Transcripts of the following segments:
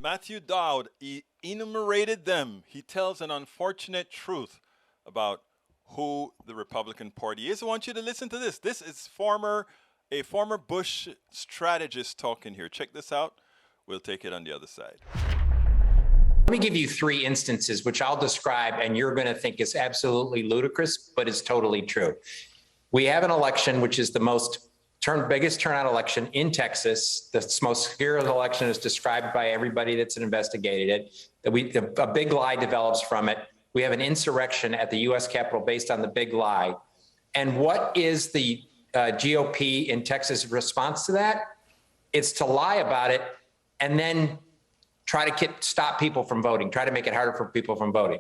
Matthew Dowd, he enumerated them. He tells an unfortunate truth about who the Republican Party is. I want you to listen to this. This is a former Bush strategist talking here. Check this out. We'll take it on the other side. Let me give you three instances, which I'll describe, and you're going to think is absolutely ludicrous, but is totally true. We have an election, which is the biggest turnout election in Texas. The most serious election is described by everybody that's investigated it. A big lie develops from it. We have an insurrection at the U.S. Capitol based on the big lie. And what is the GOP in Texas' response to that? It's to lie about it and then try to stop people from voting, try to make it harder for people from voting.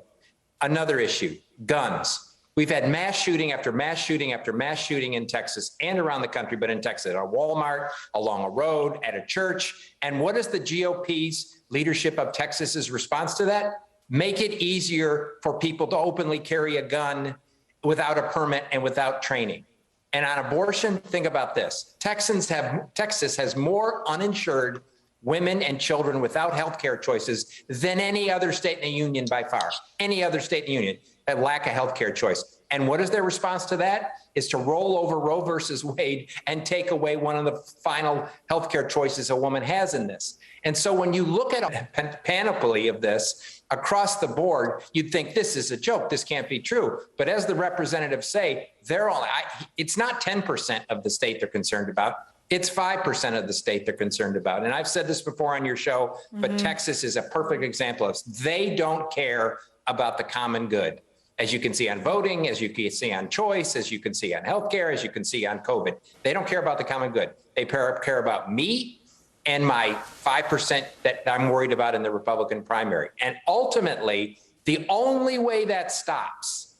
Another issue, guns. We've had mass shooting after mass shooting after mass shooting in Texas and around the country, but in Texas, at a Walmart, along a road, at a church. And what is the GOP's leadership of Texas's response to that? Make it easier for people to openly carry a gun without a permit and without training. And on abortion, think about this. Texas has more uninsured women and children without health care choices than any other state in the union by far. Any other state in the union that lack a health care choice. And what is their response to that? Is to roll over Roe versus Wade and take away one of the final health care choices a woman has in this. And so when you look at a panoply of this across the board, you'd think this is a joke. This can't be true. But as the representatives say, it's not 10% of the state they're concerned about. It's 5% of the state they're concerned about. And I've said this before on your show, but Texas is a perfect example of this. They don't care about the common good. As you can see on voting, as you can see on choice, as you can see on healthcare, as you can see on COVID. They don't care about the common good. They care about me and my 5% that I'm worried about in the Republican primary. And ultimately, the only way that stops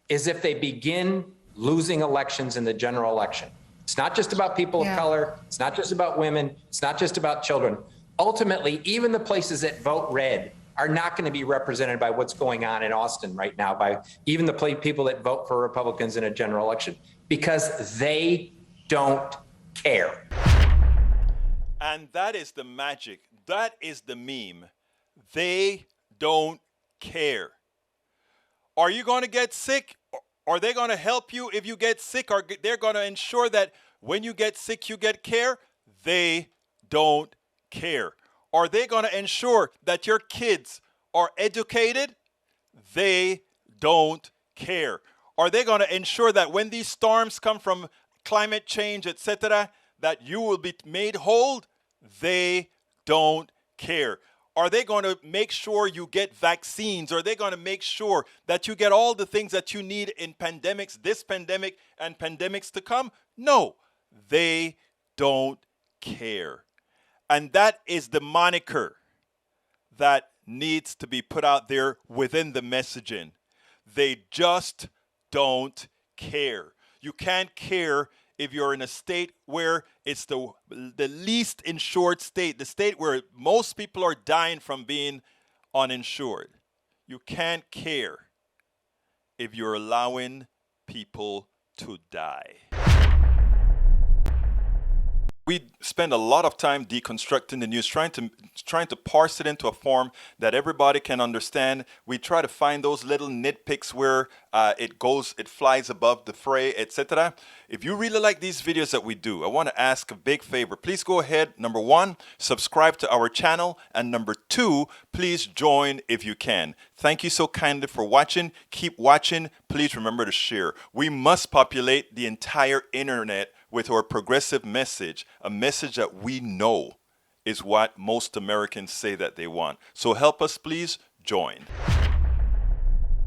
is if they begin losing elections in the general election. It's not just about people of color. It's not just about women. It's not just about children. Ultimately, even the places that vote red are not going to be represented by what's going on in Austin right now, by even the people that vote for Republicans in a general election, because they don't care. And that is the magic. That is the meme. They don't care. Are you going to get sick? Are they going to help you if you get sick? Or they're going to ensure that when you get sick, you get care? They don't care. Are they going to ensure that your kids are educated? They don't care. Are they going to ensure that when these storms come from climate change, etc., that you will be made whole? They don't care. Are they going to make sure you get vaccines? Are they going to make sure that you get all the things that you need in pandemics, this pandemic and pandemics to come? No, they don't care. And that is the moniker that needs to be put out there within the messaging. They just don't care. You can't care if you're in a state where it's the least insured state, the state where most people are dying from being uninsured. You can't care if you're allowing people to die. We spend a lot of time deconstructing the news, trying to parse it into a form that everybody can understand. We try to find those little nitpicks where it flies above the fray, etc. If you really like these videos that we do, I want to ask a big favor. Please go ahead, number one, subscribe to our channel, and number two, please join if you can. Thank you so kindly for watching. Keep watching. Please remember to share. We must populate the entire internet with our progressive message, a message that we know is what most Americans say that they want. So help us, please join.